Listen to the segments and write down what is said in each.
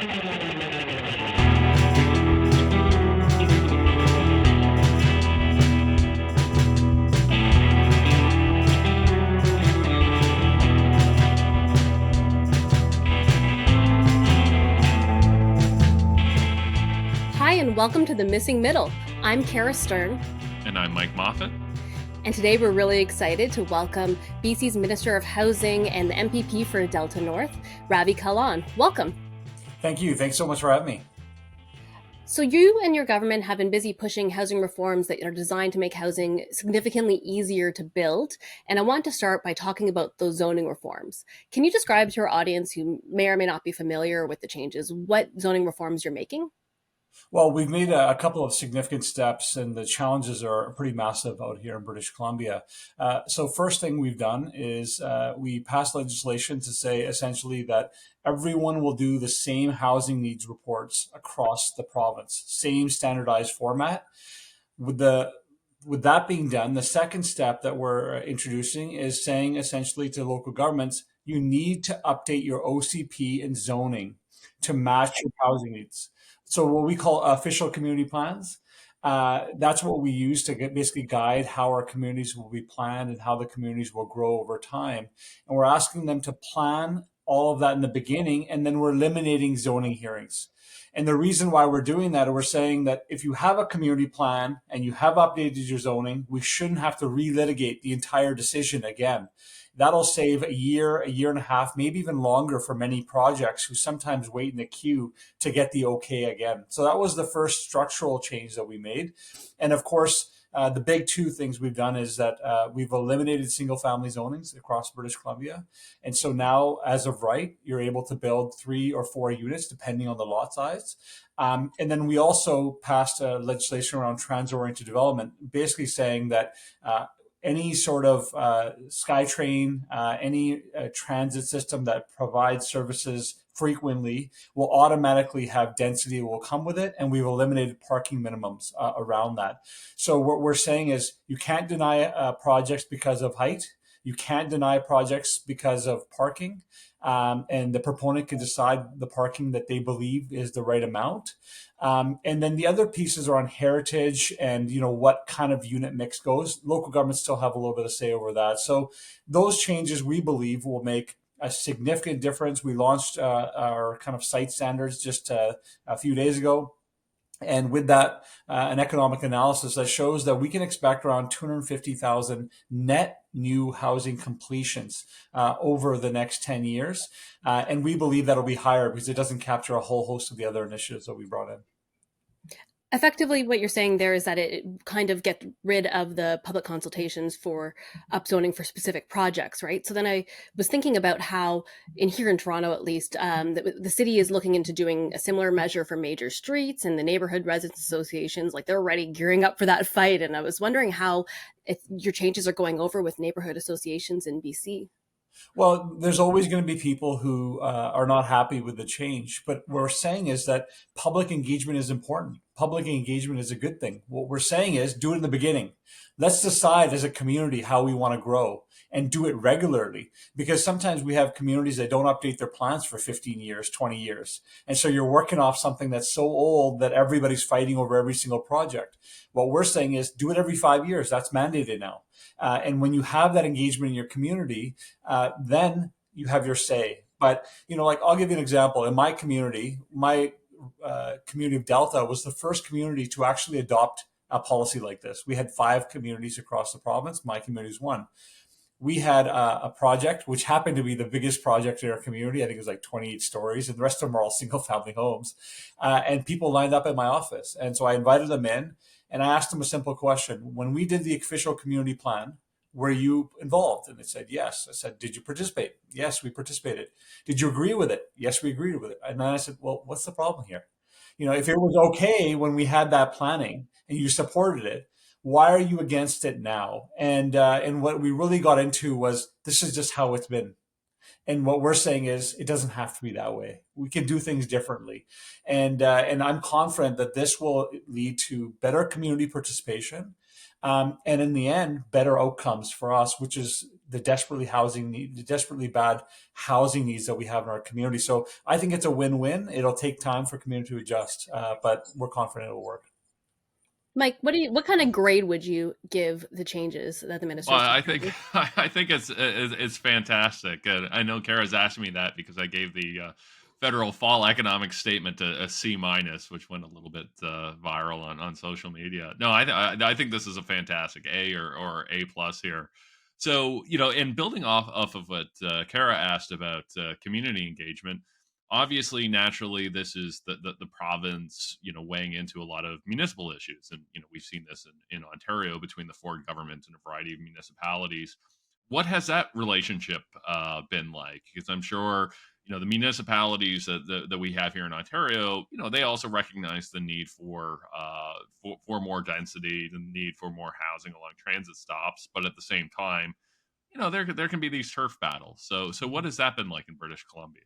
Hi, and welcome to The Missing Middle. I'm Cara Stern. And I'm Mike Moffatt. And today we're really excited to welcome BC's Minister of Housing and the MPP for Delta North, Ravi Kahlon. Welcome. Thank you. Thanks so much for having me. So you and your government have been busy pushing housing reforms that are designed to make housing significantly easier to build. And I want to start by talking about those zoning reforms. Can you describe to our audience who may or may not be familiar with the changes, what zoning reforms you're making? Well, we've made a couple of significant steps, and the challenges are pretty massive out here in British Columbia. So first thing we've done is we passed legislation to say essentially that everyone will do the same housing needs reports across the province, same standardized format. With that being done, the second step that we're introducing is saying essentially to local governments, you need to update your OCP and zoning to match your housing needs. So what we call official community plans, that's what we use to basically guide how our communities will be planned and how the communities will grow over time. And we're asking them to plan all of that in the beginning, and then we're eliminating zoning hearings. And the reason why we're doing that, we're saying that if you have a community plan and you have updated your zoning, we shouldn't have to relitigate the entire decision again. That'll save a year and a half, maybe even longer for many projects who sometimes wait in the queue to get the okay again. So that was the first structural change that we made. And of course, the big two things we've done is that we've eliminated single family zonings across British Columbia. And so now, as of right, you're able to build 3 or 4 units depending on the lot size. And then we also passed legislation around trans-oriented development, basically saying that any sort of SkyTrain, any transit system that provides services frequently will automatically have density that will come with it. And we've eliminated parking minimums around that. So what we're saying is you can't deny projects because of height. You can't deny projects because of parking. And the proponent can decide the parking that they believe is the right amount. And then the other pieces are on heritage and, what kind of unit mix goes. Local governments still have a little bit of say over that. So those changes, we believe, will make a significant difference. We launched our kind of site standards just a few days ago. And with that, an economic analysis that shows that we can expect around 250,000 net new housing completions over the next 10 years. And we believe that'll be higher because it doesn't capture a whole host of the other initiatives that we brought in. Effectively, what you're saying there is that it kind of gets rid of the public consultations for upzoning for specific projects, right? So then I was thinking about how, here in Toronto at least, the city is looking into doing a similar measure for major streets and the neighborhood residents associations, like they're already gearing up for that fight. And I was wondering how if your changes are going over with neighborhood associations in BC. Well, there's always going to be people who are not happy with the change. But what we're saying is that public engagement is important. Public engagement is a good thing. What we're saying is do it in the beginning. Let's decide as a community how we want to grow and do it regularly. Because sometimes we have communities that don't update their plans for 15 years, 20 years. And so you're working off something that's so old that everybody's fighting over every single project. What we're saying is do it every 5 years. That's mandated now. And when you have that engagement in your community, then you have your say. But, I'll give you an example. In my community of Delta was the first community to actually adopt a policy like this. We had 5 communities across the province. My community is one. We had a project, which happened to be the biggest project in our community. I think it was like 28 stories, and the rest of them are all single family homes. And people lined up at my office. And so I invited them in and I asked them a simple question. When we did the official community plan, were you involved? And they said, yes. I said, did you participate? Yes, we participated. Did you agree with it? Yes, we agreed with it. And then I said, well, what's the problem here? If it was okay when we had that planning and you supported it, why are you against it now? And what we really got into was this is just how it's been. And what we're saying is it doesn't have to be that way. We can do things differently. And I'm confident that this will lead to better community participation. And in the end, better outcomes for us, which is the desperately bad housing needs that we have in our community. So I think it's a win-win. It'll take time for community to adjust, but we're confident it'll work. Mike, what kind of grade would you give the changes that the Well, minister's I talking think about? I think it's fantastic. I know Kara's asked me that because I gave the federal fall economic statement a C minus, which went a little bit viral on social media. No, I think this is a fantastic A or A plus here. So in building off of what Kara asked about community engagement, obviously, naturally, this is the province, weighing into a lot of municipal issues, and we've seen this in Ontario between the Ford government and a variety of municipalities. What has that relationship been like? Because I'm sure the municipalities that we have here in Ontario, they also recognize the need for more density, the need for more housing along transit stops, but at the same time, there can be these turf battles. So what has that been like in British Columbia?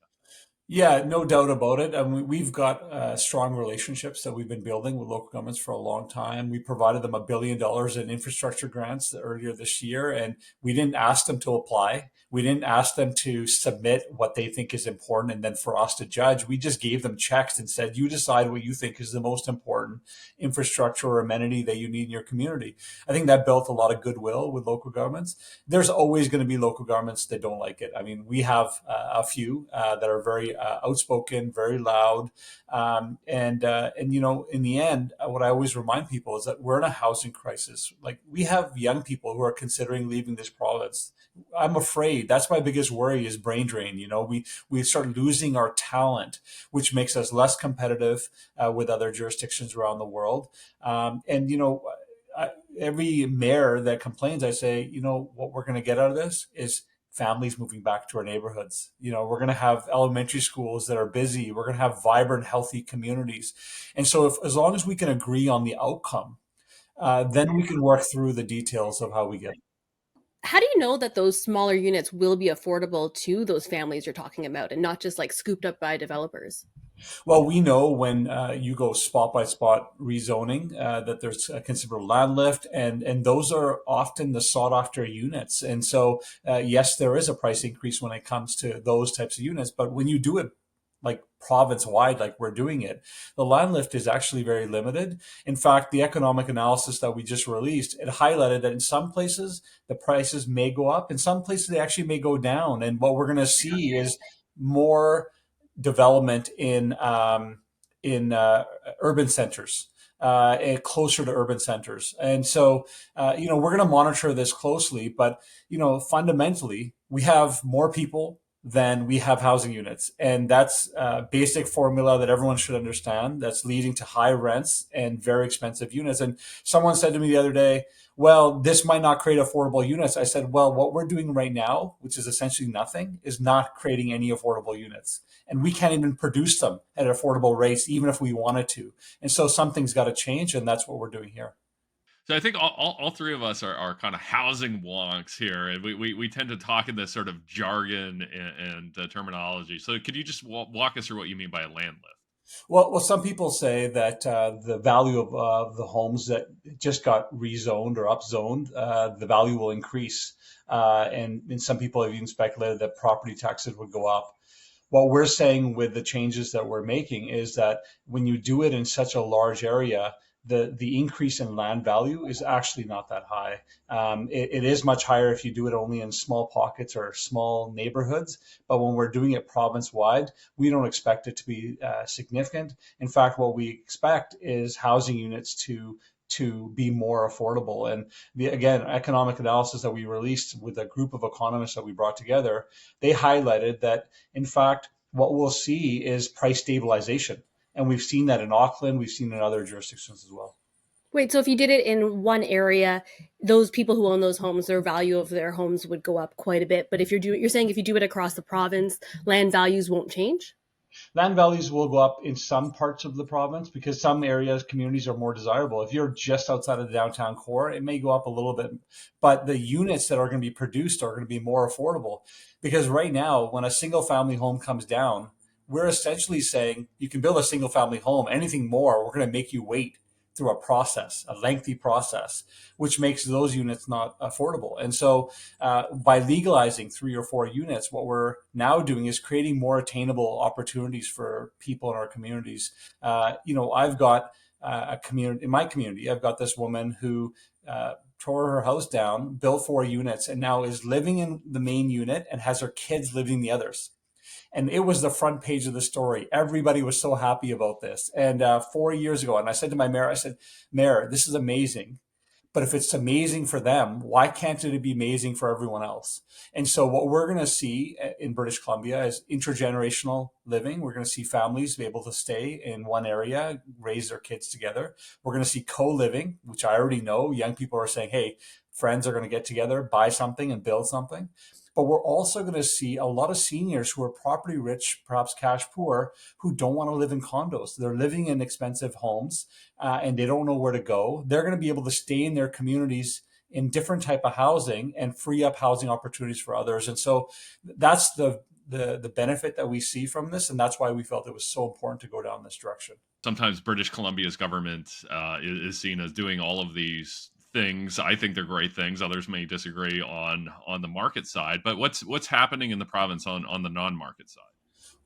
Yeah, no doubt about it. We've got strong relationships that we've been building with local governments for a long time. We provided them $1 billion in infrastructure grants earlier this year, and we didn't ask them to apply. We didn't ask them to submit what they think is important and then for us to judge. We just gave them checks and said, you decide what you think is the most important infrastructure or amenity that you need in your community. I think that built a lot of goodwill with local governments. There's always going to be local governments that don't like it. I mean, we have a few that are very outspoken, very loud, and in the end, what I always remind people is that we're in a housing crisis. Like we have young people who are considering leaving this province. I'm afraid that's my biggest worry is brain drain. We start losing our talent, which makes us less competitive with other jurisdictions around the world. And every mayor that complains, I say, what we're going to get out of this is families moving back to our neighborhoods. We're going to have elementary schools that are busy. We're going to have vibrant, healthy communities. And so, as long as we can agree on the outcome, then we can work through the details of how we get. How do you know that those smaller units will be affordable to those families you're talking about and not just like scooped up by developers? Well, we know when you go spot by spot rezoning that there's a considerable land lift, and those are often the sought after units. And so, yes, there is a price increase when it comes to those types of units. But when you do it like province wide, like we're doing it, the land lift is actually very limited. In fact, the economic analysis that we just released, it highlighted that in some places the prices may go up, in some places they actually may go down. And what we're going to see is more development in urban centers. And closer to urban centers. And so, we're going to monitor this closely, but, fundamentally, we have more people than we have housing units. And that's a basic formula that everyone should understand that's leading to high rents and very expensive units. And someone said to me the other day, well, this might not create affordable units. I said, well, what we're doing right now, which is essentially nothing, is not creating any affordable units. And we can't even produce them at affordable rates, even if we wanted to. And so something's got to change, and that's what we're doing here. So I think all three of us are kind of housing wonks here, and we tend to talk in this sort of jargon and terminology. So could you just walk us through what you mean by a land lift? Well, some people say that the value of the homes that just got rezoned or upzoned, the value will increase. And some people have even speculated that property taxes would go up. What we're saying with the changes that we're making is that when you do it in such a large area, the increase in land value is actually not that high. It is much higher if you do it only in small pockets or small neighborhoods. But when we're doing it province wide, we don't expect it to be significant. In fact, what we expect is housing units to be more affordable. And again, economic analysis that we released with a group of economists that we brought together, they highlighted that, in fact, what we'll see is price stabilization. And we've seen that in Auckland, we've seen it in other jurisdictions as well. Wait, so if you did it in one area, those people who own those homes, their value of their homes would go up quite a bit. But you're saying if you do it across the province, land values won't change? Land values will go up in some parts of the province because some areas, communities are more desirable. If you're just outside of the downtown core, it may go up a little bit, but the units that are going to be produced are going to be more affordable. Because right now, when a single family home comes down, we're essentially saying you can build a single family home. Anything more, we're going to make you wait through a lengthy process, which makes those units not affordable. And so by legalizing 3 or 4 units, what we're now doing is creating more attainable opportunities for people in our communities. I've got a community in my community. I've got this woman who tore her house down, built 4 units, and now is living in the main unit and has her kids living in the others. And it was the front page of the story. Everybody was so happy about this. And 4 years ago, and I said to my mayor, I said, Mayor, this is amazing. But if it's amazing for them, why can't it be amazing for everyone else? And so what we're going to see in British Columbia is intergenerational living. We're going to see families be able to stay in one area, raise their kids together. We're going to see co-living, which I already know young people are saying, hey, friends are going to get together, buy something and build something. But we're also going to see a lot of seniors who are property rich, perhaps cash poor, who don't want to live in condos. They're living in expensive homes and they don't know where to go. They're going to be able to stay in their communities in different type of housing and free up housing opportunities for others. And so that's the benefit that we see from this. And that's why we felt it was so important to go down this direction. Sometimes British Columbia's government is seen as doing all of these things. I think they're great things. Others may disagree on the market side. But what's happening in the province on the non-market side?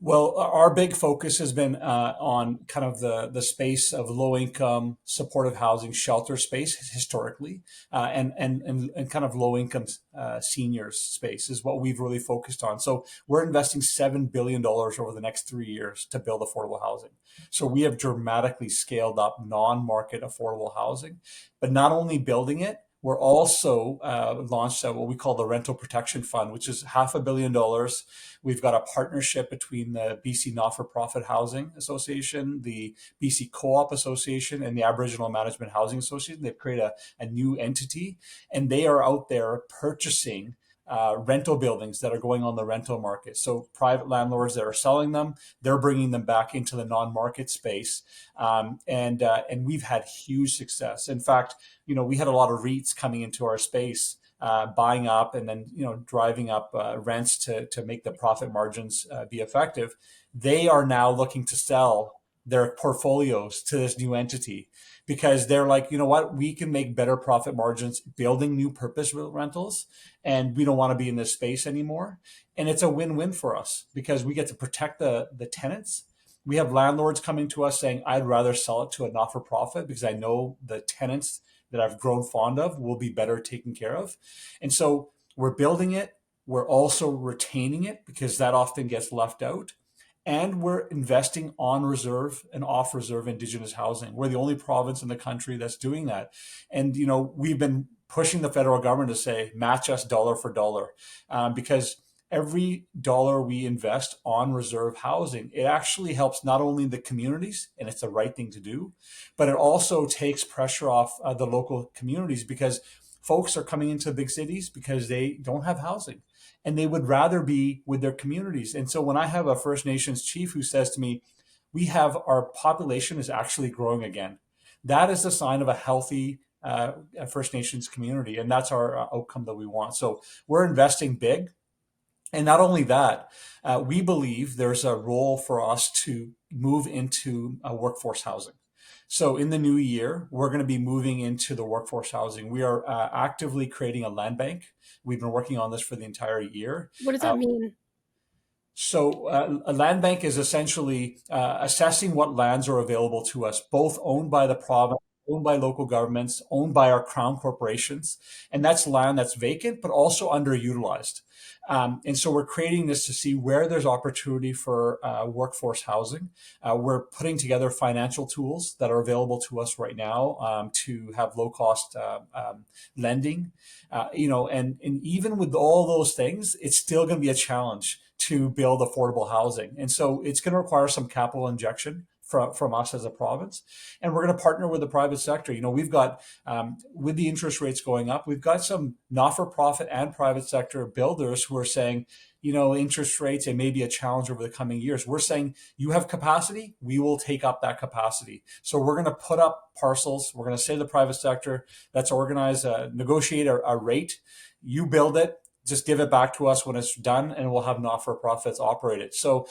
Well, our big focus has been on kind of the space of low income supportive housing, shelter space historically, and kind of low income seniors space is what we've really focused on. So we're investing $7 billion over the next 3 years to build affordable housing. So we have dramatically scaled up non-market affordable housing, but not only building it, we're also launched what we call the Rental Protection Fund, which is $500 million. We've got a partnership between the BC Not-for-Profit Housing Association, the BC Co-op Association, and the Aboriginal Management Housing Association. They've created a new entity, and they are out there purchasing rental buildings that are going on the rental market. So private landlords that are selling them, they're bringing them back into the non-market space, and we've had huge success. In fact, we had a lot of REITs coming into our space, buying up and then driving up rents to make the profit margins be effective. They are now looking to sell their portfolios to this new entity because they're like, you know what, we can make better profit margins building new purpose-built rentals, and we don't want to be in this space anymore. And it's a win-win for us because we get to protect the tenants. We have landlords coming to us saying, I'd rather sell it to a not-for-profit because I know the tenants that I've grown fond of will be better taken care of. And so we're building it. We're also retaining it because that often gets left out. And we're investing on reserve and off reserve Indigenous housing. We're the only province in the country that's doing that. And, we've been pushing the federal government to say, match us dollar for dollar, because every dollar we invest on reserve housing, it actually helps not only the communities, and it's the right thing to do, but it also takes pressure off the local communities because folks are coming into big cities because they don't have housing and they would rather be with their communities. And so when I have a First Nations chief who says to me, our population is actually growing again, that is a sign of a healthy First Nations community. And that's our outcome that we want. So we're investing big. And not only that, we believe there's a role for us to move into workforce housing. So in the new year, we're going to be moving into the workforce housing. We are actively creating a land bank. We've been working on this for the entire year. What does that mean? So a land bank is essentially assessing what lands are available to us, both owned by the province, owned by local governments, owned by our crown corporations. And that's land that's vacant, but also underutilized. And so we're creating this to see where there's opportunity for workforce housing. We're putting together financial tools that are available to us right now to have low cost lending. And even with all those things, it's still going to be a challenge to build affordable housing. And so it's going to require some capital injection from us as a province. And we're going to partner with the private sector. We've got, with the interest rates going up, we've got some not-for-profit and private sector builders who are saying, interest rates, it may be a challenge over the coming years. We're saying, you have capacity, we will take up that capacity. So we're going to put up parcels. We're going to say to the private sector, let's organize, negotiate a rate. You build it, just give it back to us when it's done, and we'll have not-for-profits operate it. So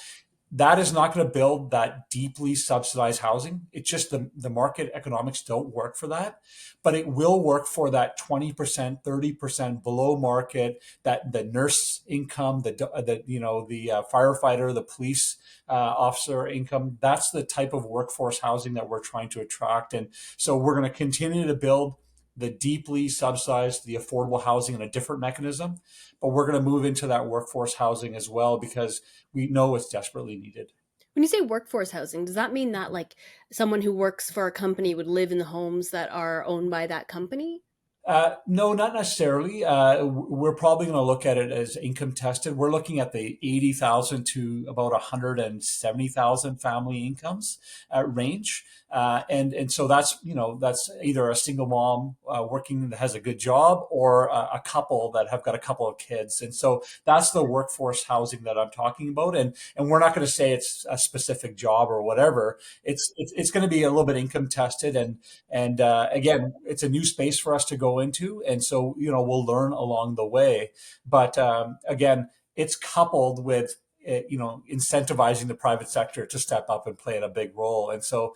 That is not going to build that deeply subsidized housing. It's just the market economics don't work for that, but it will work for that 20%, 30% below market, that the nurse income, the firefighter, the police officer income. That's the type of workforce housing that we're trying to attract. And so we're going to continue to build the deeply subsidized, the affordable housing in a different mechanism, but we're going to move into that workforce housing as well because we know it's desperately needed. When you say workforce housing, does that mean that like someone who works for a company would live in the homes that are owned by that company? No, not necessarily. We're probably going to look at it as income tested. We're looking at the 80,000 to about 170,000 family incomes range. And so that's either a single mom working that has a good job, or a couple that have got a couple of kids. And so that's the workforce housing that I'm talking about. And we're not going to say it's a specific job or whatever. It's going to be a little bit income tested, and again, it's a new space for us to go into, and so we'll learn along the way. But again, it's coupled with incentivizing the private sector to step up and play a big role. And so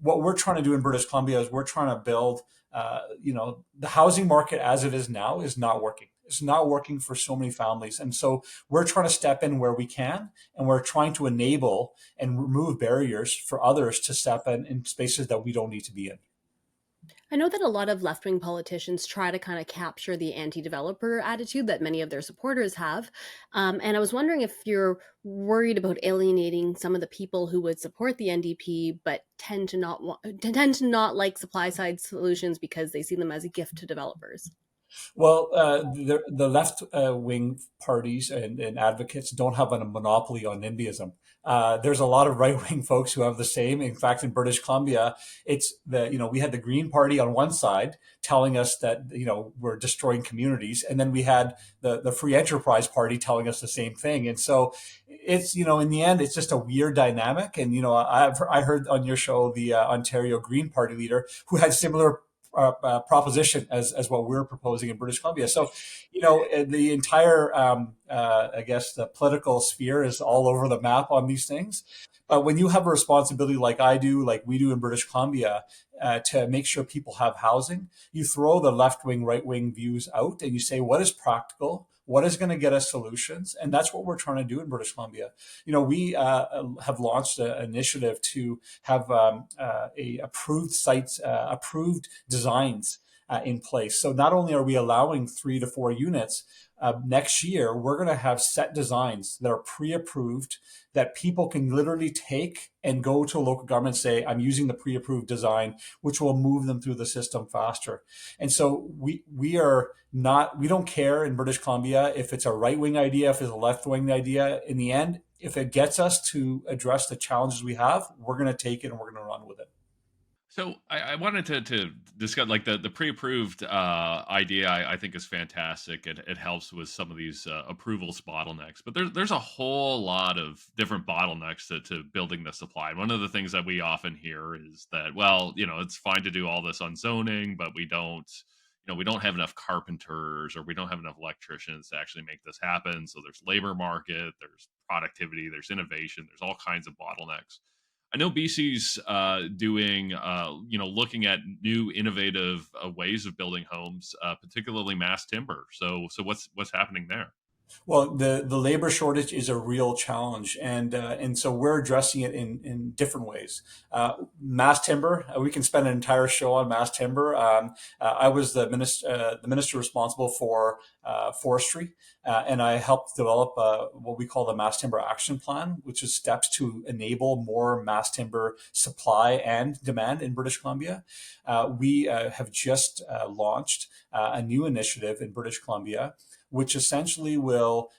what we're trying to do in British Columbia is we're trying to build. The housing market as it is now is not working. It's not working for so many families. And so we're trying to step in where we can, and we're trying to enable and remove barriers for others to step in spaces that we don't need to be in. I know that a lot of left wing politicians try to kind of capture the anti developer attitude that many of their supporters have. And I was wondering if you're worried about alienating some of the people who would support the NDP but tend to not like supply side solutions because they see them as a gift to developers. Well, the left wing parties and advocates don't have a monopoly on NIMBYism. There's a lot of right wing folks who have the same. In fact, in British Columbia, we had the Green Party on one side telling us that we're destroying communities, and then we had the Free Enterprise Party telling us the same thing. And so it's in the end, it's just a weird dynamic. And I heard on your show the Ontario Green Party leader who had similar proposition as what we're proposing in British Columbia. So, the entire, I guess, the political sphere is all over the map on these things. But when you have a responsibility like I do, like we do in British Columbia, to make sure people have housing, you throw the left wing, right wing views out, and you say, what is practical? What is going to get us solutions? And that's what we're trying to do in British Columbia. We have launched an initiative to have a approved sites, approved designs in place. So not only are we allowing 3 to 4 units, next year, we're going to have set designs that are pre-approved that people can literally take and go to a local government and say, I'm using the pre-approved design, which will move them through the system faster. And so we don't care in British Columbia if it's a right-wing idea, if it's a left-wing idea. In the end, if it gets us to address the challenges we have, we're going to take it and we're going to run with it. So I wanted to discuss like the pre-approved idea. I think is fantastic. It helps with some of these approvals bottlenecks, but there's a whole lot of different bottlenecks to building the supply. And one of the things that we often hear is that, well, it's fine to do all this on zoning, but we don't have enough carpenters, or we don't have enough electricians to actually make this happen. So there's labor market, there's productivity, there's innovation, there's all kinds of bottlenecks. I know BC's doing, looking at new innovative ways of building homes, particularly mass timber. So what's happening there? Well, the labor shortage is a real challenge, and so we're addressing it in different ways. Mass timber, we can spend an entire show on mass timber. I was the minister responsible for forestry, and I helped develop what we call the Mass Timber Action Plan, which is steps to enable more mass timber supply and demand in British Columbia. We have just launched a new initiative in British Columbia, which essentially will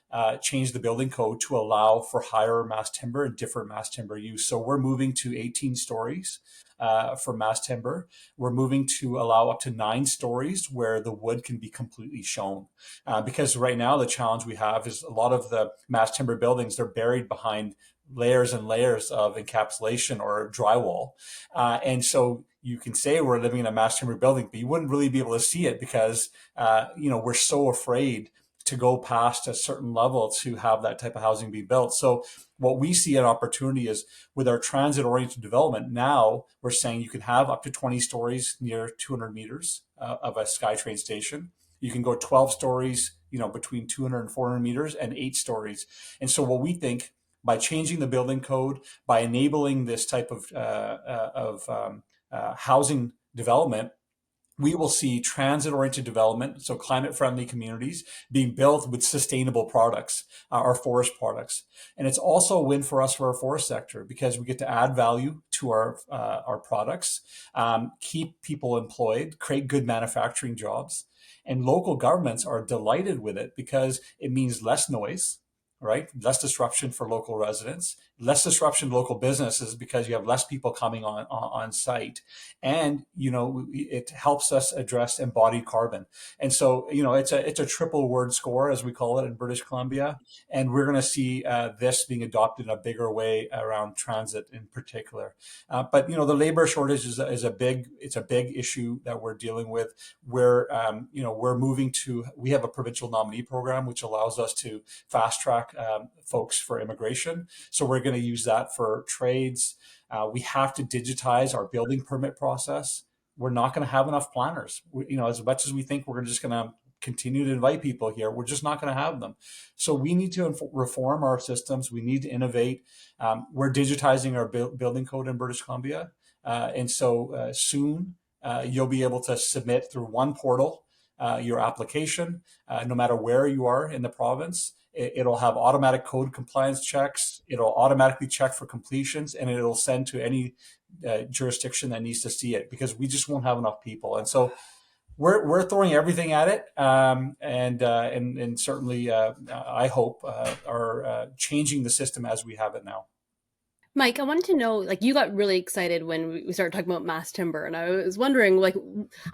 change the building code to allow for higher mass timber and different mass timber use. So we're moving to 18 stories for mass timber. We're moving to allow up to 9 stories where the wood can be completely shown. Because right now the challenge we have is a lot of the mass timber buildings, they're buried behind layers and layers of encapsulation or drywall. And so you can say we're living in a mass timber building, but you wouldn't really be able to see it because, we're so afraid to go past a certain level to have that type of housing be built. So what we see an opportunity is with our transit oriented development. Now we're saying you can have up to 20 stories near 200 meters of a SkyTrain station. You can go 12 stories, between 200 and 400 meters, and 8 stories. And so what we think, by changing the building code, by enabling this type of housing development, we will see transit-oriented development, so climate-friendly communities being built with sustainable products, our forest products. And it's also a win for us for our forest sector, because we get to add value to our products, keep people employed, create good manufacturing jobs. And local governments are delighted with it because it means less noise, right? Less disruption for local residents, less disruption to local businesses because you have less people coming on site. And, it helps us address embodied carbon. And so, it's a triple word score, as we call it in British Columbia. And we're going to see this being adopted in a bigger way around transit in particular. But, the labor shortage is a big issue that we're dealing with. We have a provincial nominee program, which allows us to fast track folks for immigration. So we're going to use that for trades. We have to digitize our building permit process. We're not going to have enough planners. As much as we think we're just going to continue to invite people here, we're just not going to have them. So we need to reform our systems. We need to innovate. We're digitizing our building code in British Columbia. And so soon you'll be able to submit through one portal your application, no matter where you are in the province. It'll have automatic code compliance checks. It'll automatically check for completions, and it'll send to any jurisdiction that needs to see it, because we just won't have enough people. And so we're throwing everything at it, and certainly I hope are changing the system as we have it now. Mike, I wanted to know, you got really excited when we started talking about mass timber, and I was wondering,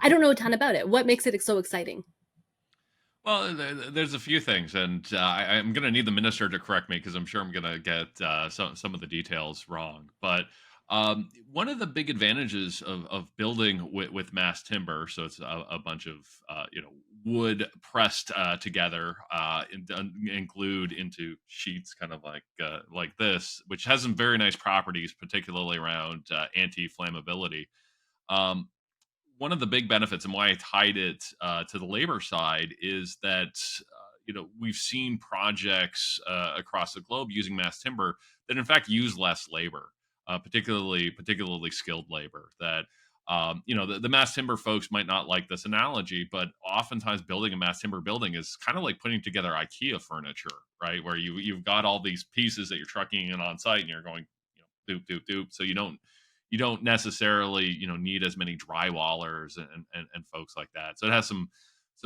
I don't know a ton about it. What makes it so exciting? Well, there's a few things, and I'm going to need the minister to correct me because I'm sure I'm going to get some of the details wrong. But one of the big advantages of building with mass timber, so it's a bunch of wood pressed together and glued into sheets, kind of like this, which has some very nice properties, particularly around anti-flammability. Um, One of the big benefits and why I tied it to the labor side is that we've seen projects across the globe using mass timber that in fact use less labor, particularly skilled labor. That the mass timber folks might not like this analogy, but oftentimes building a mass timber building is kind of like putting together IKEA furniture, right? Where you've got all these pieces that you're trucking in on site and you're going doop doop doop, so you don't necessarily need as many drywallers and folks like that. So it has some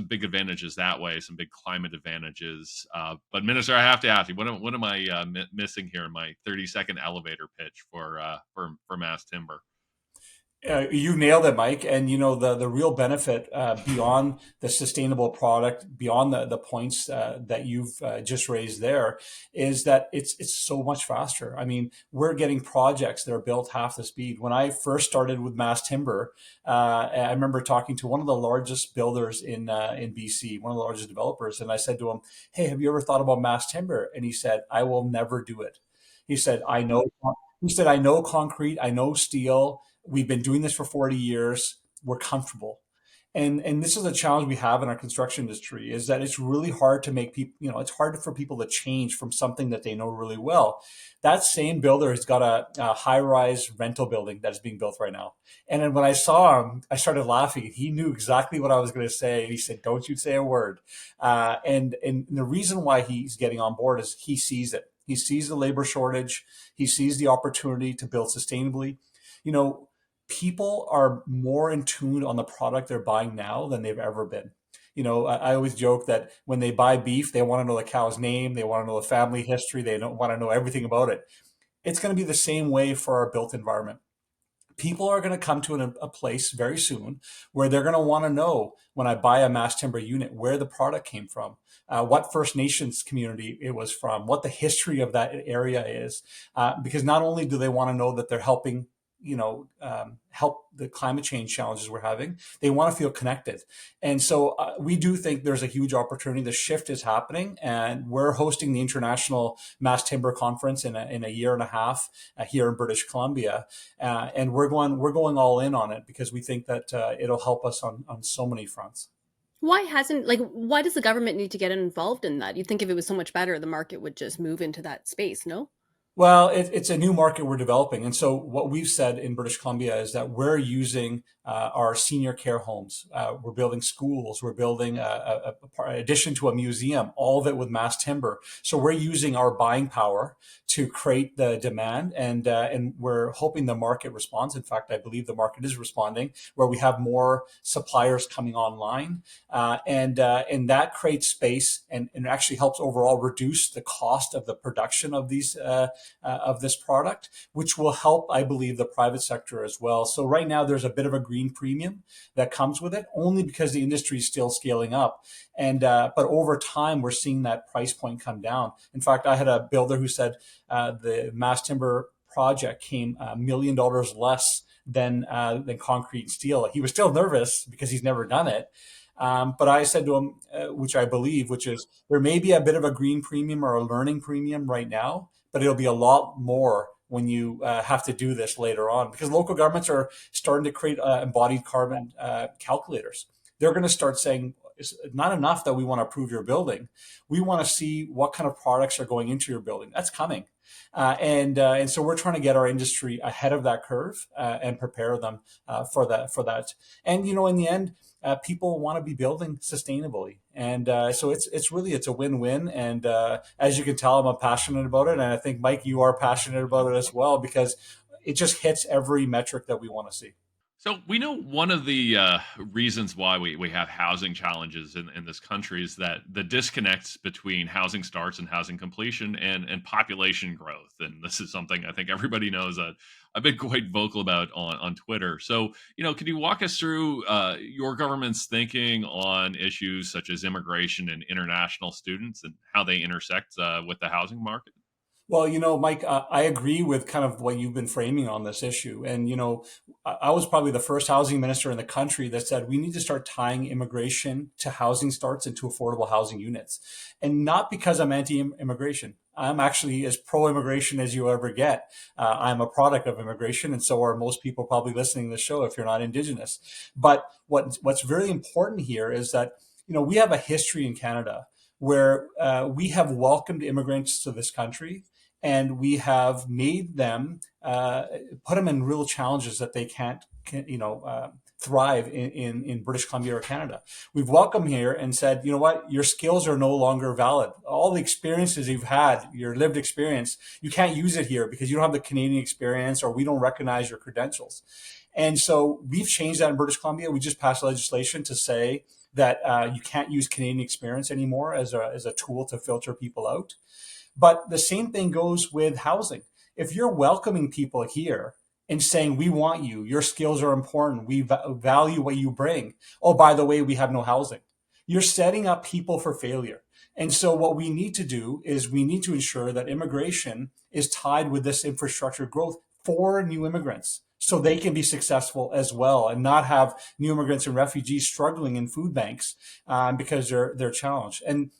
big advantages that way, some big climate advantages. But minister, I have to ask you, what am I missing here in my 30-second elevator pitch for mass timber? You nailed it, Mike. And the real benefit beyond the sustainable product, beyond the points that you've just raised there, is that it's so much faster. I mean, we're getting projects that are built half the speed. When I first started with mass timber, I remember talking to one of the largest builders in BC, one of the largest developers, and I said to him, "Hey, have you ever thought about mass timber?" And he said, "I will never do it." He said, "I know." He said, "I know concrete, I know steel. We've been doing this for 40 years. We're comfortable." And this is a challenge we have in our construction industry, is that it's really hard to make people, it's hard for people to change from something that they know really well. That same builder has got a high-rise rental building that is being built right now. And then when I saw him, I started laughing. He knew exactly what I was going to say. He said, "Don't you say a word." And the reason why he's getting on board is he sees it. He sees the labor shortage. He sees the opportunity to build sustainably. You know, People are more in tune on the product they're buying now than they've ever been. I always joke that when they buy beef, they want to know the cow's name, they want to know the family history, they don't want to know everything about it. It's going to be the same way for our built environment. People are going to come to a place very soon where they're going to want to know, when I buy a mass timber unit, where the product came from, what First Nations community it was from, what the history of that area is. Because not only do they want to know that they're helping help the climate change challenges we're having. They want to feel connected. And so we do think there's a huge opportunity. The shift is happening, and we're hosting the International Mass Timber Conference in a year and a half here in British Columbia. And we're going all in on it because we think that it'll help us on so many fronts. Why does the government need to get involved in that? You'd think if it was so much better, the market would just move into that space, no? Well, it's a new market we're developing. And so what we've said in British Columbia is that we're using our senior care homes. We're building schools. We're building addition to a museum, all of it with mass timber. So we're using our buying power to create the demand, and we're hoping the market responds. In fact, I believe the market is responding, where we have more suppliers coming online, and that creates space and actually helps overall reduce the cost of the production of these. Of this product, which will help, I believe, the private sector as well. So right now there's a bit of a green premium that comes with it, only because the industry is still scaling up. And but over time, we're seeing that price point come down. In fact, I had a builder who said the mass timber project came $1 million less than concrete and steel. He was still nervous because he's never done it. But I said to him, which I believe, which is there may be a bit of a green premium or a learning premium right now, but it'll be a lot more when you have to do this later on, because local governments are starting to create embodied carbon calculators. They're going to start saying, it's not enough that we want to approve your building. We want to see what kind of products are going into your building. That's coming. And so we're trying to get our industry ahead of that curve and prepare them for that. And, in the end, people want to be building sustainably. And so it's a win-win. And as you can tell, I'm passionate about it. And I think, Mike, you are passionate about it as well, because it just hits every metric that we want to see. So we know one of the reasons why we have housing challenges in this country is that the disconnects between housing starts and housing completion and population growth. And this is something I think everybody knows that I've been quite vocal about on Twitter. So, can you walk us through your government's thinking on issues such as immigration and international students and how they intersect with the housing market? Well, Mike, I agree with kind of what you've been framing on this issue. And, I was probably the first housing minister in the country that said we need to start tying immigration to housing starts and to affordable housing units. And not because I'm anti-immigration. I'm actually as pro-immigration as you ever get. I'm a product of immigration, and so are most people probably listening to the show if you're not Indigenous. But what's very important here is that, we have a history in Canada where we have welcomed immigrants to this country, and we have made them put them in real challenges that they can't thrive in British Columbia or Canada. We've welcomed here and said, you know what, your skills are no longer valid. All the experiences you've had, your lived experience, you can't use it here because you don't have the Canadian experience, or we don't recognize your credentials. And so we've changed that in British Columbia. We just passed legislation to say that you can't use Canadian experience anymore as a tool to filter people out. But the same thing goes with housing. If you're welcoming people here and saying, we want you, your skills are important, we value what you bring. Oh, by the way, we have no housing. You're setting up people for failure. And so what we need to do is we need to ensure that immigration is tied with this infrastructure growth for new immigrants, so they can be successful as well and not have new immigrants and refugees struggling in food banks because they're challenged. And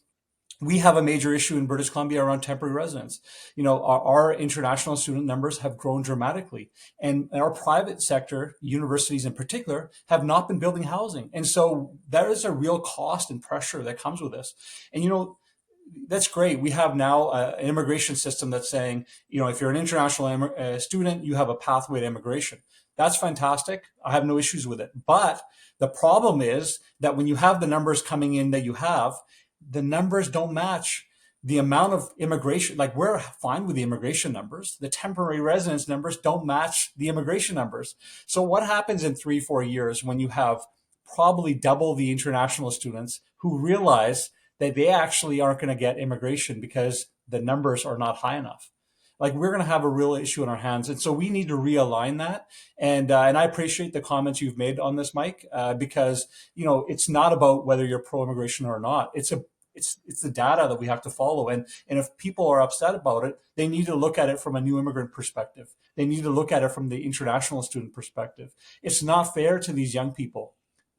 we have a major issue in British Columbia around temporary residents. Our international student numbers have grown dramatically, and our private sector, universities in particular, have not been building housing. And so there is a real cost and pressure that comes with this. And, that's great. We have now an immigration system that's saying, if you're an international student, you have a pathway to immigration. That's fantastic. I have no issues with it. But the problem is that when you have the numbers coming in that you have, the numbers don't match the amount of immigration. Like, we're fine with the immigration numbers. The temporary residence numbers don't match the immigration numbers. So what happens in 3-4 years when you have probably double the international students who realize that they actually aren't going to get immigration because the numbers are not high enough? Like, we're going to have a real issue in our hands. And so we need to realign that. And I appreciate the comments you've made on this, Mike, because, it's not about whether you're pro-immigration or not. It's the data that we have to follow. And if people are upset about it, they need to look at it from a new immigrant perspective. They need to look at it from the international student perspective. It's not fair to these young people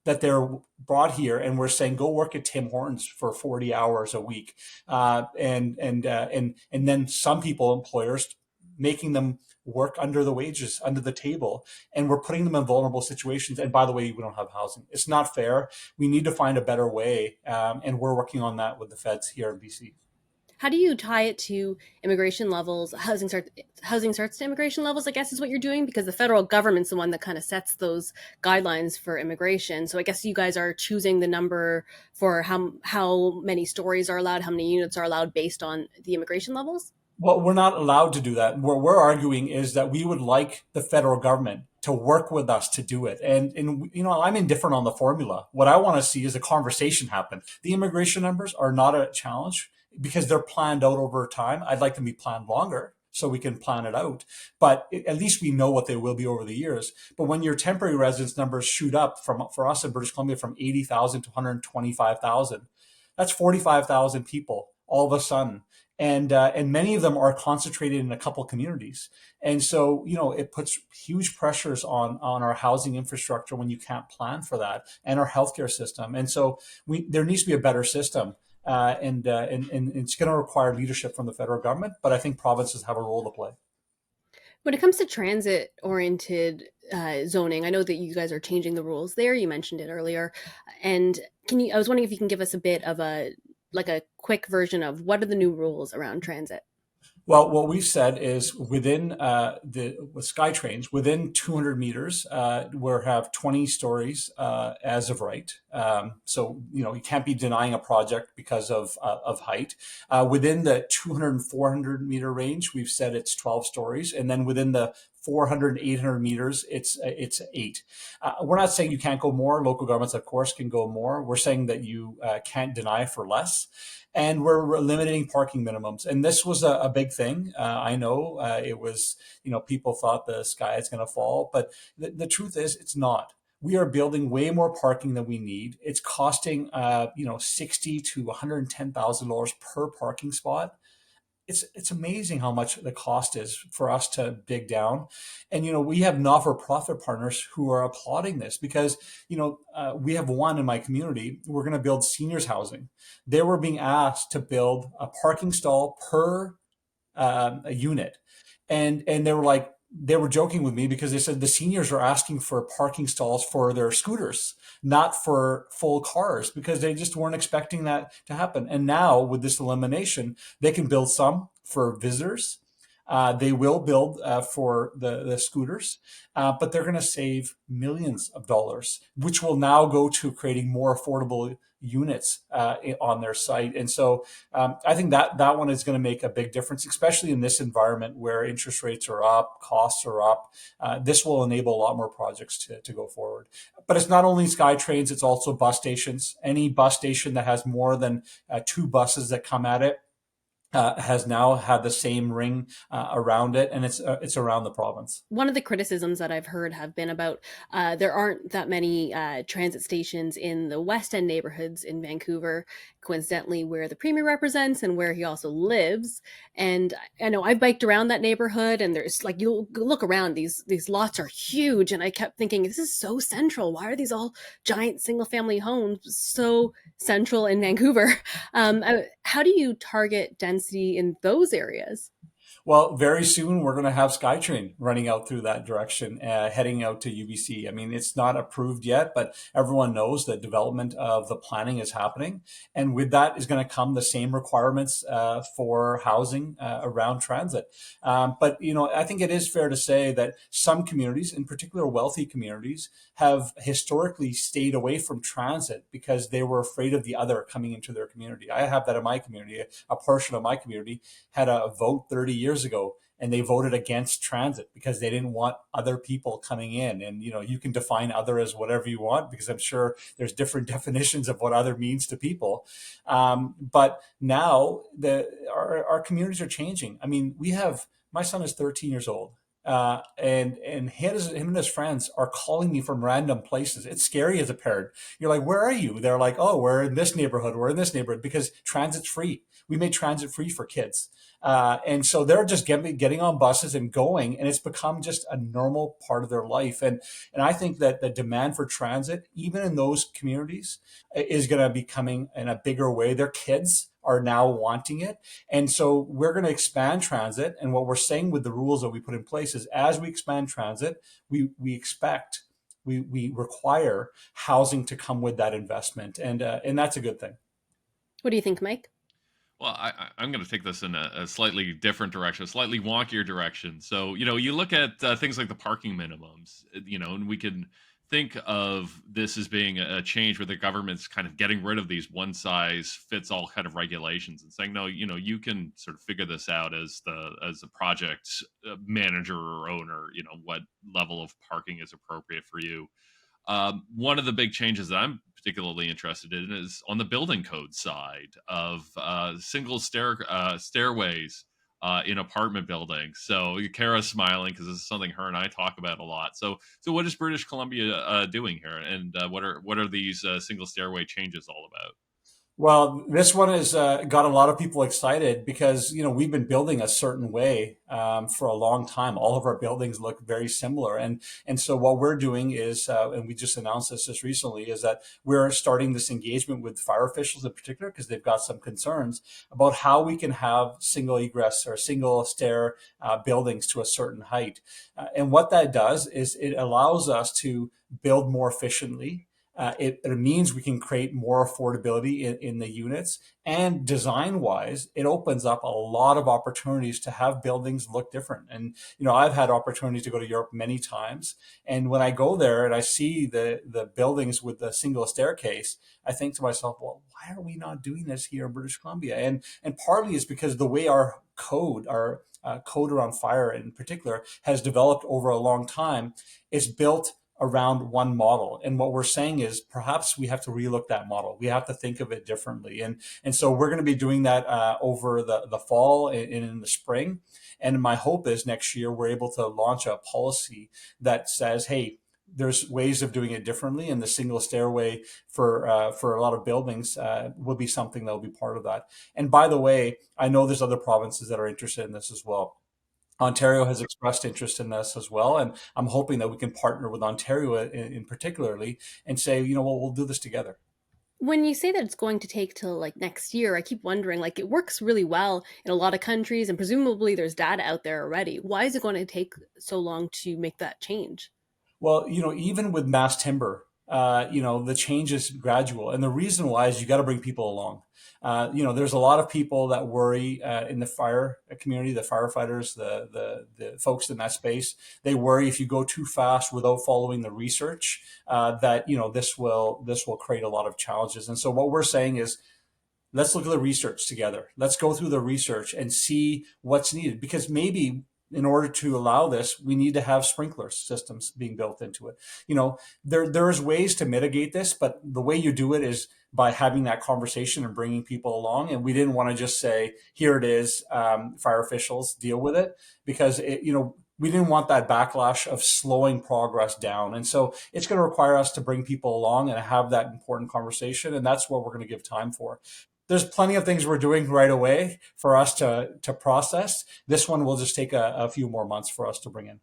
that they're brought here and we're saying go work at Tim Hortons for 40 hours a week, and then some people, employers, making them work under the wages, under the table, and we're putting them in vulnerable situations. And by the way, we don't have housing. It's not fair. We need to find a better way, and we're working on that with the feds here in BC. How do you tie it to immigration levels, housing starts to immigration levels, I guess is what you're doing, because the federal government's the one that kind of sets those guidelines for immigration. So I guess you guys are choosing the number for how many stories are allowed, how many units are allowed based on the immigration levels? Well, we're not allowed to do that. What we're arguing is that we would like the federal government to work with us to do it. And I'm indifferent on the formula. What I want to see is a conversation happen. The immigration numbers are not a challenge because they're planned out over time. I'd like them to be planned longer so we can plan it out. But at least we know what they will be over the years. But when your temporary residence numbers shoot up for us in British Columbia from 80,000 to 125,000, that's 45,000 people all of a sudden. And many of them are concentrated in a couple communities. And so, it puts huge pressures on our housing infrastructure when you can't plan for that, and our healthcare system. And so there needs to be a better system. And it's going to require leadership from the federal government, but I think provinces have a role to play. When it comes to transit oriented zoning, I know that you guys are changing the rules there. You mentioned it earlier. And I was wondering if you can give us a bit of a quick version of what are the new rules around transit? Well, what we've said is within with SkyTrains, within 200 meters, we have 20 stories as of right. So you can't be denying a project because of height. Within the 200 and 400 meter range, we've said it's 12 stories, and then within the 400 and 800 meters, it's 8. We're not saying you can't go more. Local governments, of course, can go more. We're saying that you can't deny for less. And we're limiting parking minimums. And this was a big thing. I know it was, people thought the sky is going to fall, but the truth is it's not. We are building way more parking than we need. It's costing, $60,000 to $110,000 per parking spot. It's amazing how much the cost is for us to dig down. And, we have not-for-profit partners who are applauding this because, we have one in my community. We're going to build seniors housing. They were being asked to build a parking stall per a unit. And they were joking with me because they said the seniors are asking for parking stalls for their scooters, not for full cars, because they just weren't expecting that to happen. And now with this elimination, they can build some for visitors. They will build for the scooters, but they're going to save millions of dollars, which will now go to creating more affordable units on their site. And so I think that one is going to make a big difference, especially in this environment where interest rates are up, costs are up. This will enable a lot more projects to go forward. But it's not only SkyTrains, it's also bus stations. Any bus station that has more than 2 buses that come at it has now had the same ring around it, and it's around the province. One of the criticisms that I've heard have been about there aren't that many transit stations in the West End neighborhoods in Vancouver, coincidentally where the Premier represents and where he also lives. And I know I've biked around that neighborhood, and there's you look around, these lots are huge, and I kept thinking, this is so central. Why are these all giant single family homes so central in Vancouver? How do you target density in those areas? Well, very soon we're going to have SkyTrain running out through that direction, heading out to UBC. I mean, it's not approved yet, but everyone knows that development of the planning is happening. And with that is going to come the same requirements for housing around transit. But, I think it is fair to say that some communities, in particular wealthy communities, have historically stayed away from transit because they were afraid of the other coming into their community. I have that in my community. A portion of my community had a vote 30 years ago, and they voted against transit because they didn't want other people coming in. And you can define other as whatever you want, because I'm sure there's different definitions of what other means to people. But now our communities are changing. I mean, my son is 13 years old. And him and his friends are calling me from random places. It's scary as a parent. You're like, where are you? They're like, oh, we're in this neighborhood. We're in this neighborhood because transit's free. We made transit free for kids. And so they're just getting on buses and going, and it's become just a normal part of their life. And I think that the demand for transit, even in those communities, is going to be coming in a bigger way. Their kids are now wanting it. And so we're going to expand transit. And what we're saying with the rules that we put in place is as we expand transit, we expect, we require housing to come with that investment. And that's a good thing. What do you think, Mike? Well, I'm going to take this in a slightly different direction, a slightly wonkier direction. So, you look at things like the parking minimums, and we can think of this as being a change where the government's kind of getting rid of these one size fits all kind of regulations and saying, no, you can sort of figure this out as the project manager or owner, what level of parking is appropriate for you. One of the big changes that I'm particularly interested in is on the building code side of single stairways in apartment buildings. So Kara's smiling because this is something her and I talk about a lot. So what is British Columbia doing here, and what are these single stairway changes all about? Well, this one has got a lot of people excited because we've been building a certain way for a long time. All of our buildings look very similar, and so what we're doing is, and we just announced this just recently, is that we're starting this engagement with fire officials in particular because they've got some concerns about how we can have single egress or single stair buildings to a certain height, and what that does is it allows us to build more efficiently. It means we can create more affordability in the units. And design wise, it opens up a lot of opportunities to have buildings look different. And, I've had opportunity to go to Europe many times. And when I go there and I see the buildings with the single staircase, I think to myself, well, why are we not doing this here in British Columbia? And partly it's because the way our code around fire in particular has developed over a long time is built around one model. And what we're saying is perhaps we have to relook that model. We have to think of it differently. And so we're going to be doing that over the fall and in the spring. And my hope is next year we're able to launch a policy that says, hey, there's ways of doing it differently, and the single stairway for a lot of buildings will be something that will be part of that. And by the way, I know there's other provinces that are interested in this as well. Ontario has expressed interest in this as well, and I'm hoping that we can partner with Ontario in particularly and say, well, we'll do this together. When you say that it's going to take till like next year, I keep wondering, like, it works really well in a lot of countries and presumably there's data out there already. Why is it going to take so long to make that change? Well, even with mass timber, the change is gradual. And the reason why is you got to bring people along. There's a lot of people that worry in the fire community, the firefighters, the folks in that space. They worry if you go too fast without following the research, that, this will create a lot of challenges. And so what we're saying is, let's look at the research together. Let's go through the research and see what's needed, because maybe in order to allow this, we need to have sprinkler systems being built into it. There's ways to mitigate this, but the way you do it is by having that conversation and bringing people along. And we didn't want to just say, here it is, fire officials, deal with it, because we didn't want that backlash of slowing progress down. And so it's going to require us to bring people along and have that important conversation. And that's what we're going to give time for. There's plenty of things we're doing right away for us to process. This one will just take a few more months for us to bring in.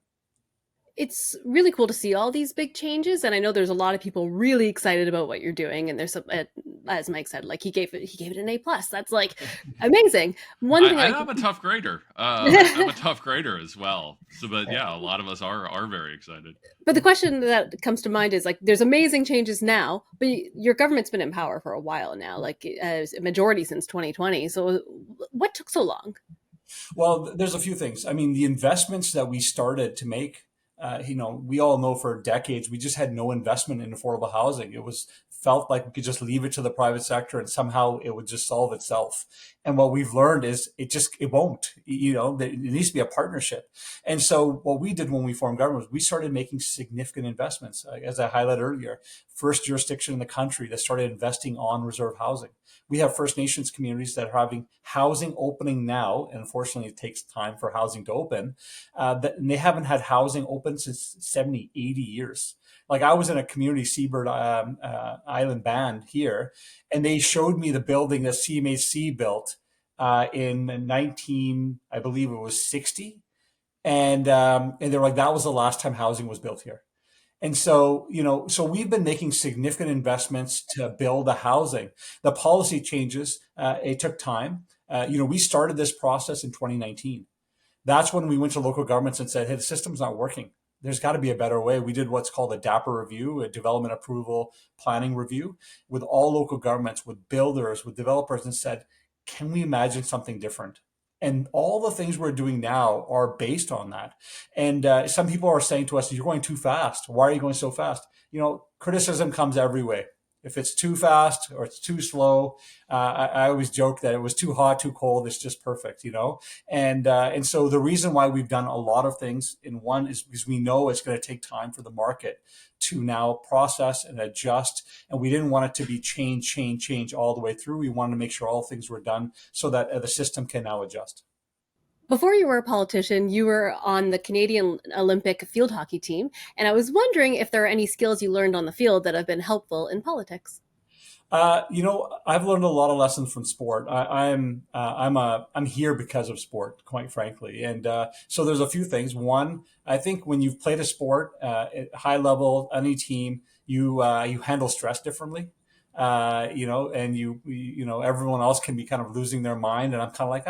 It's really cool to see all these big changes, and I know there's a lot of people really excited about what you're doing. And there's some, as Mike said, like he gave it an A+. That's like amazing. One thing I'm a tough grader. I'm a tough grader as well. So, but yeah, a lot of us are very excited. But the question that comes to mind is, like, there's amazing changes now, but your government's been in power for a while now, like as a majority since 2020. So what took so long? Well, there's a few things. I mean, the investments that we started to make we all know for decades we just had no investment in affordable housing. It was felt like we could just leave it to the private sector and somehow it would just solve itself. And what we've learned is it won't. It needs to be a partnership. And so what we did when we formed government was we started making significant investments. As I highlighted earlier, first jurisdiction in the country that started investing on reserve housing. We have First Nations communities that are having housing opening now, and unfortunately it takes time for housing to open, and they haven't had housing open since 70, 80 years. Like I was in a community seabird island band here, and they showed me the building that CMHC built in 19, I believe it was 60. And they're like, that was the last time housing was built here. And so, so we've been making significant investments to build the housing. The policy changes, it took time. We started this process in 2019. That's when we went to local governments and said, hey, the system's not working. There's got to be a better way. We did what's called a DAPR review, a development approval planning review, with all local governments, with builders, with developers, and said, can we imagine something different? And all the things we're doing now are based on that. And some people are saying to us, you're going too fast. Why are you going so fast? Criticism comes every way. If it's too fast or it's too slow, I always joke that it was too hot, too cold. It's just perfect, And so the reason why we've done a lot of things in one is because we know it's going to take time for the market to now process and adjust. And we didn't want it to be change all the way through. We wanted to make sure all things were done so that the system can now adjust. Before you were a politician, you were on the Canadian Olympic field hockey team, and I was wondering if there are any skills you learned on the field that have been helpful in politics. I've learned a lot of lessons from sport. I'm here because of sport, quite frankly. And so there's a few things. One, I think when you've played a sport at high level, any team, you handle stress differently. And everyone else can be kind of losing their mind, and I'm kind of like,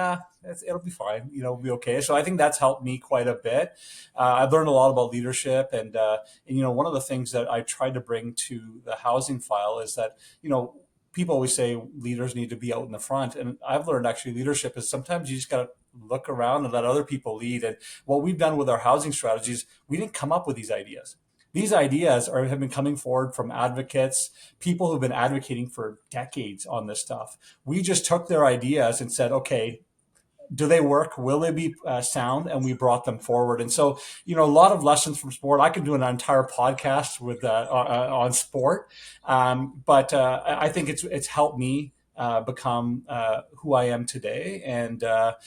it'll be fine, it'll be okay. So I think that's helped me quite a bit. I've learned a lot about leadership, and one of the things that I tried to bring to the housing file is that, people always say leaders need to be out in the front, and I've learned actually leadership is sometimes you just got to look around and let other people lead. And what we've done with our housing strategies, we didn't come up with these ideas. These ideas have been coming forward from advocates, people who've been advocating for decades on this stuff. We just took their ideas and said, okay, do they work? Will they be sound? And we brought them forward. And so, a lot of lessons from sport. I could do an entire podcast with on sport, but I think it's helped me become who I am today, and the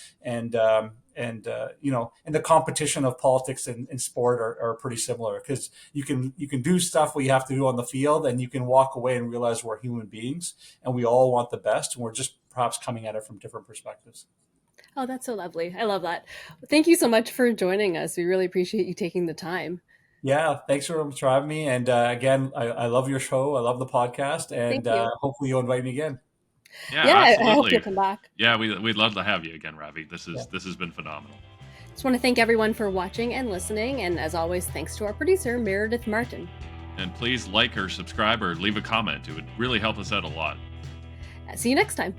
competition of politics and sport are pretty similar, because you can do stuff what you have to do on the field, and you can walk away and realize we're human beings and we all want the best, and we're just perhaps coming at it from different perspectives. Oh, that's so lovely. I love that. Thank you so much for joining us. We really appreciate you taking the time. Yeah, thanks for having me. And again, I love your show. I love the podcast, and Thank you. hopefully you'll invite me again. Yeah, I hope absolutely. you'll come back. Yeah, we'd love to have you again, Ravi. This has been phenomenal. Just want to thank everyone for watching and listening. And as always, thanks to our producer, Meredith Martin. And please like or subscribe or leave a comment. It would really help us out a lot. See you next time.